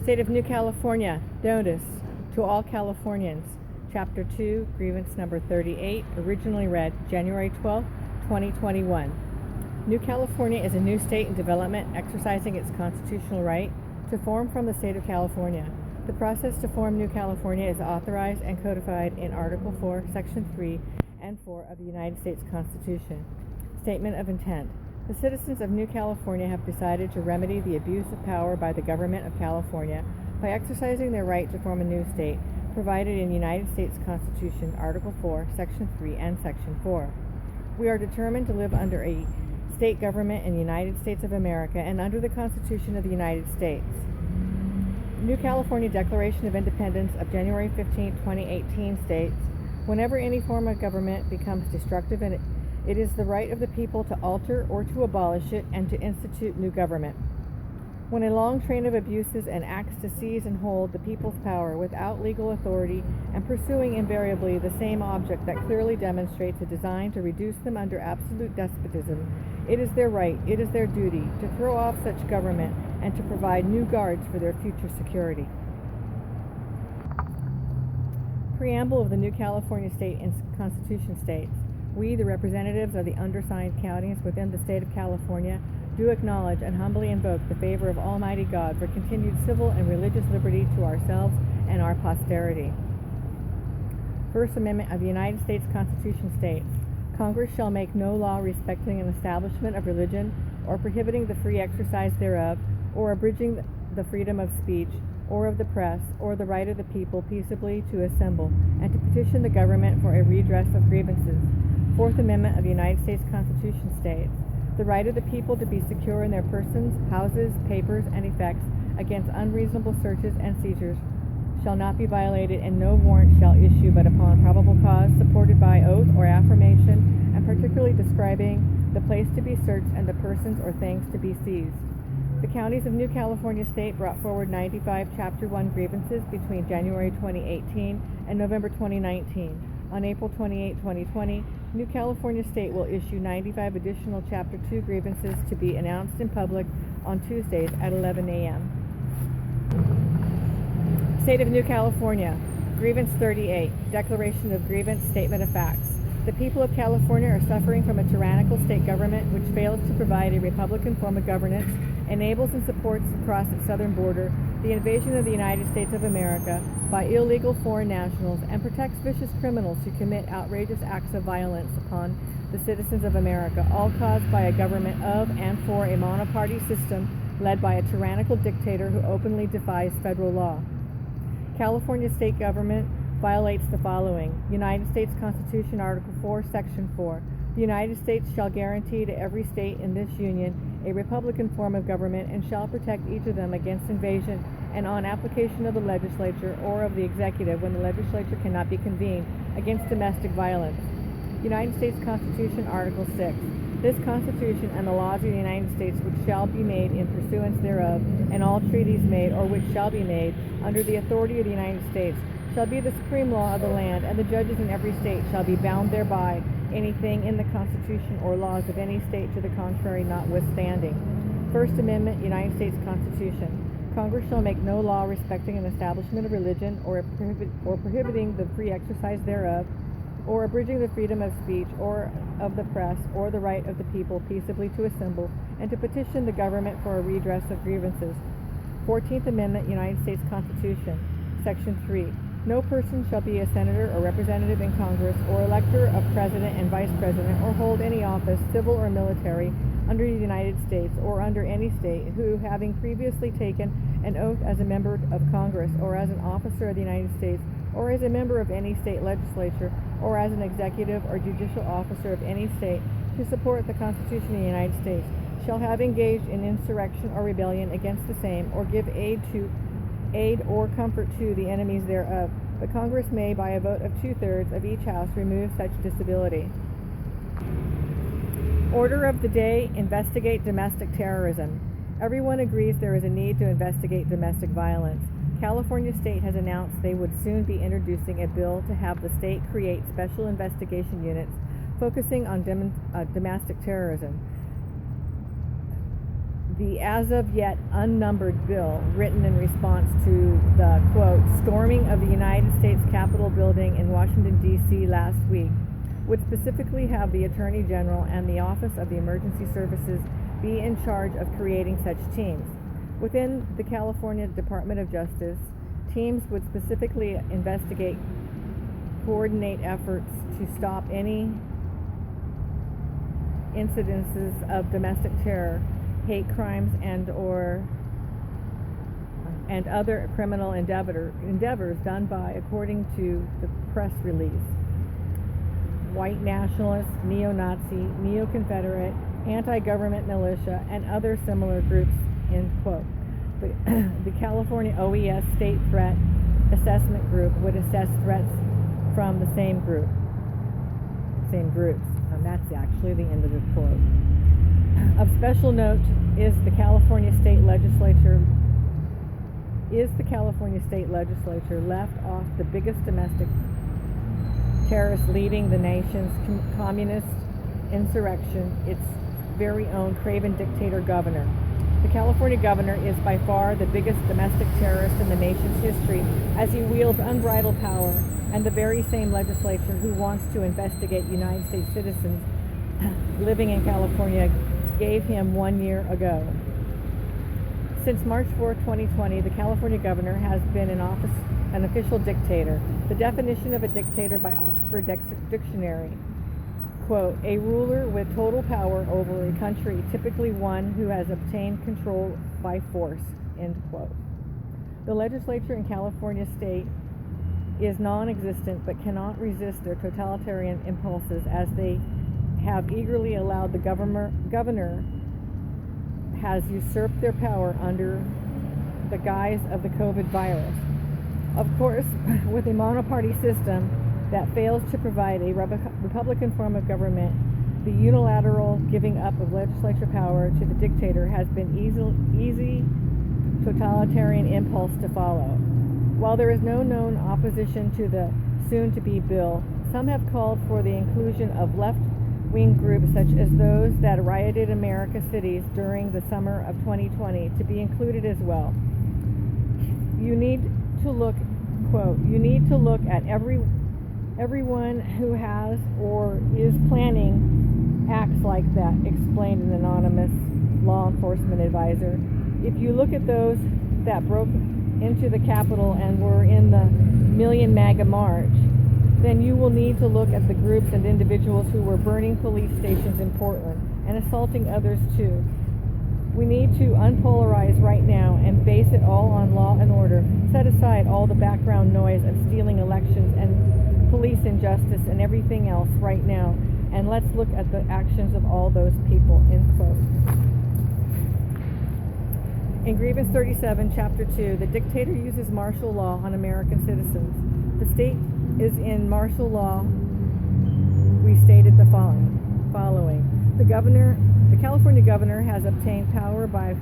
State of New California, notice to all Californians. Chapter 2, Grievance number 38, originally read January 12, 2021. New California is a new state in development exercising its constitutional right to form from the state of California. The process to form New California is authorized and codified in Article 4, Section 3 and 4 of the United States Constitution. Statement of intent. The citizens of New California have decided to remedy the abuse of power by the government of California by exercising their right to form a new state, provided in United States Constitution, Article 4, Section 3 and Section 4. We are determined to live under a state government in the United States of America and under the Constitution of the United States. New California Declaration of Independence of January 15, 2018 states, whenever any form of government becomes destructive, it is the right of the people to alter or to abolish it and to institute new government. When a long train of abuses and acts to seize and hold the people's power without legal authority and pursuing invariably the same object that clearly demonstrates a design to reduce them under absolute despotism, it is their right, it is their duty to throw off such government and to provide new guards for their future security. Preamble of the New California State Constitution states, we, the representatives of the undersigned counties within the state of California, do acknowledge and humbly invoke the favor of Almighty God for continued civil and religious liberty to ourselves and our posterity. First Amendment of the United States Constitution states, Congress shall make no law respecting an establishment of religion or prohibiting the free exercise thereof or abridging the freedom of speech or of the press or the right of the people peaceably to assemble and to petition the government for a redress of grievances. Fourth Amendment of the United States Constitution states, the right of the people to be secure in their persons, houses, papers, and effects against unreasonable searches and seizures shall not be violated, and no warrant shall issue but upon probable cause, supported by oath or affirmation, and particularly describing the place to be searched and the persons or things to be seized. The counties of New California State brought forward 95 Chapter 1 grievances between January 2018 and November 2019. On April 28, 2020, New California State will issue 95 additional Chapter 2 grievances to be announced in public on Tuesdays at 11 a.m. State of New California, Grievance 38, Declaration of Grievance, Statement of Facts. The people of California are suffering from a tyrannical state government which fails to provide a Republican form of governance, enables and supports across its southern border the invasion of the United States of America by illegal foreign nationals, and protects vicious criminals who commit outrageous acts of violence upon the citizens of America, all caused by a government of and for a monoparty system led by a tyrannical dictator who openly defies federal law. California state government violates the following. United States Constitution, Article 4, Section 4. The United States shall guarantee to every state in this union a republican form of government and shall protect each of them against invasion and on application of the legislature or of the executive when the legislature cannot be convened against domestic violence. United States Constitution, Article 6. This Constitution and the laws of the United States which shall be made in pursuance thereof, and all treaties made or which shall be made under the authority of the United States, shall be the supreme law of the land, and the judges in every state shall be bound thereby, anything in the Constitution or laws of any state to the contrary notwithstanding. First Amendment, United States Constitution. Congress shall make no law respecting an establishment of religion or prohibiting the free exercise thereof, or abridging the freedom of speech or of the press, or the right of the people peaceably to assemble and to petition the government for a redress of grievances. 14th Amendment, United States Constitution, Section 3. No person shall be a senator or representative in Congress or elector of president and vice president or hold any office, civil or military, under the United States or under any state who, having previously taken an oath as a member of Congress or as an officer of the United States or as a member of any state legislature or as an executive or judicial officer of any state to support the Constitution of the United States, shall have engaged in insurrection or rebellion against the same or give aid or comfort to the enemies thereof. The Congress may, by a vote of 2/3 of each house, remove such disability. Order of the day, investigate domestic terrorism. Everyone agrees there is a need to investigate domestic violence. California State has announced they would soon be introducing a bill to have the state create special investigation units focusing on domestic terrorism. the as of yet unnumbered bill written in response to the, quote, storming of the United States Capitol building in Washington, D.C. last week would specifically have the Attorney General and the Office of the Emergency Services be in charge of creating such teams. Within the California Department of Justice, teams would specifically investigate, coordinate efforts to stop any incidences of domestic terror, hate crimes, and other criminal endeavors done by, according to the press release, white nationalists, neo-Nazi, neo-Confederate, anti-government militia, and other similar groups, end quote. The California OES State Threat Assessment Group would assess threats from the same groups. And that's actually the end of the quote. Of special note is the California State Legislature left off the biggest domestic terrorist leading the nation's communist insurrection, its very own craven dictator governor. The California governor is by far the biggest domestic terrorist in the nation's history, as he wields unbridled power, and the very same legislature who wants to investigate United States citizens living in California gave him 1 year ago. Since March 4, 2020, the California governor has been in office an official dictator. The definition of a dictator by Oxford Dictionary, quote, a ruler with total power over a country, typically one who has obtained control by force, end quote. The legislature in California state is non-existent but cannot resist their totalitarian impulses, as they have eagerly allowed the governor has usurped their power under the guise of the COVID virus. Of course, with a monoparty system that fails to provide a Republican form of government, the unilateral giving up of legislature power to the dictator has been easy totalitarian impulse to follow. While there is no known opposition to the soon-to-be bill, some have called for the inclusion of left-wing groups such as those that rioted America's cities during the summer of 2020 to be included as well. You need to look, quote, you need to look at everyone who has or is planning acts like that, explained an anonymous law enforcement advisor. If you look at those that broke into the Capitol and were in the Million MAGA March, then you will need to look at the groups and individuals who were burning police stations in Portland and assaulting others too. We need to unpolarize right now and base it all on law and order. Set aside all the background noise of stealing elections and police injustice and everything else right now, and let's look at the actions of all those people, end quote. In Grievance 37, Chapter 2, the dictator uses martial law on American citizens. The state is in martial law. We stated the following. The California governor has obtained power by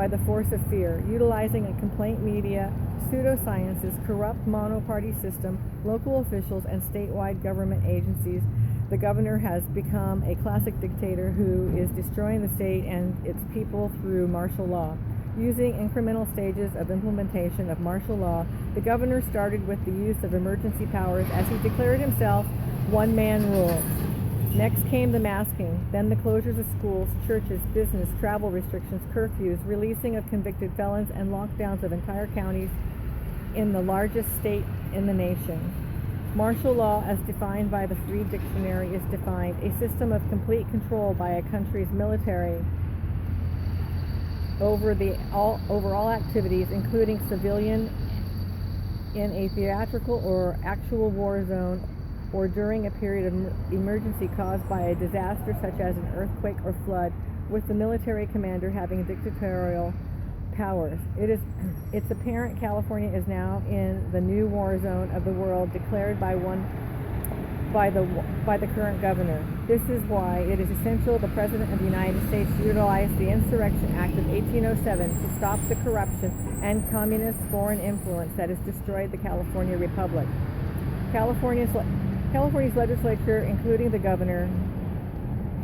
the force of fear, utilizing a complaint media, pseudosciences, corrupt monoparty system, local officials, and statewide government agencies. The governor has become a classic dictator who is destroying the state and its people through martial law. Using incremental stages of implementation of martial law, the governor started with the use of emergency powers as he declared himself one-man rule. Next came the masking, then the closures of schools, churches, business, travel restrictions, curfews, releasing of convicted felons, and lockdowns of entire counties in the largest state in the nation. Martial law, as defined by the Free Dictionary, is defined a system of complete control by a country's military over all activities, including civilian, in a theatrical or actual war zone, or during a period of emergency caused by a disaster such as an earthquake or flood, with the military commander having dictatorial powers. It's apparent California is now in the new war zone of the world declared by the current governor. This is why it is essential the President of the United States utilize the Insurrection Act of 1807 to stop the corruption and communist foreign influence that has destroyed the California Republic. California's legislature, including the governor,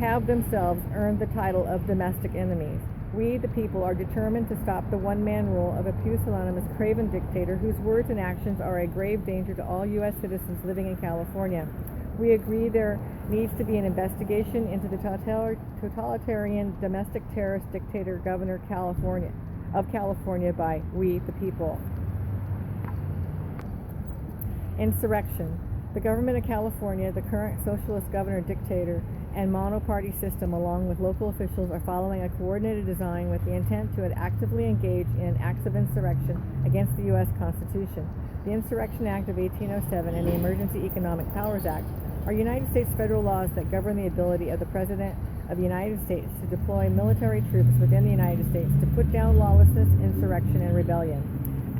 have themselves earned the title of domestic enemies. We, the people, are determined to stop the one-man rule of a pusillanimous, craven dictator whose words and actions are a grave danger to all U.S. citizens living in California. We agree there needs to be an investigation into the totalitarian domestic terrorist dictator Governor of California by we, the people. Insurrection. The government of California, the current socialist governor dictator, and monoparty system, along with local officials, are following a coordinated design with the intent to actively engage in acts of insurrection against the U.S. Constitution. The Insurrection Act of 1807 and the Emergency Economic Powers Act are United States federal laws that govern the ability of the President of the United States to deploy military troops within the United States to put down lawlessness, insurrection, and rebellion.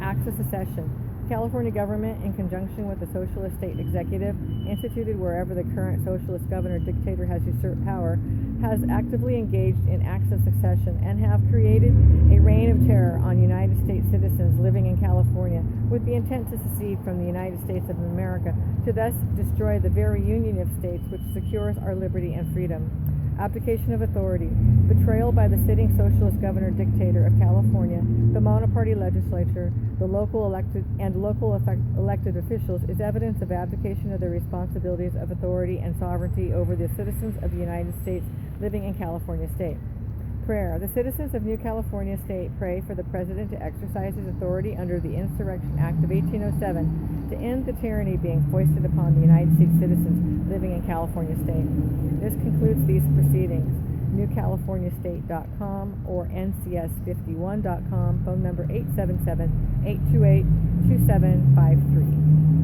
Acts of secession. The California government, in conjunction with the socialist state executive, instituted wherever the current socialist governor dictator has usurped power, has actively engaged in acts of secession and have created a reign of terror on United States citizens living in California with the intent to secede from the United States of America, to thus destroy the very union of states which secures our liberty and freedom. Abdication of authority. Betrayal by the sitting socialist governor dictator of California, the monoparty legislature, the local elected officials is evidence of abdication of their responsibilities of authority and sovereignty over the citizens of the United States living in California state. Prayer. The citizens of New California state pray for the president to exercise his authority under the Insurrection Act of 1807 to end the tyranny being foisted upon the United States citizens living in California state. This concludes these proceedings. NewCaliforniaState.com or NCS51.com, phone number 877-828-2753.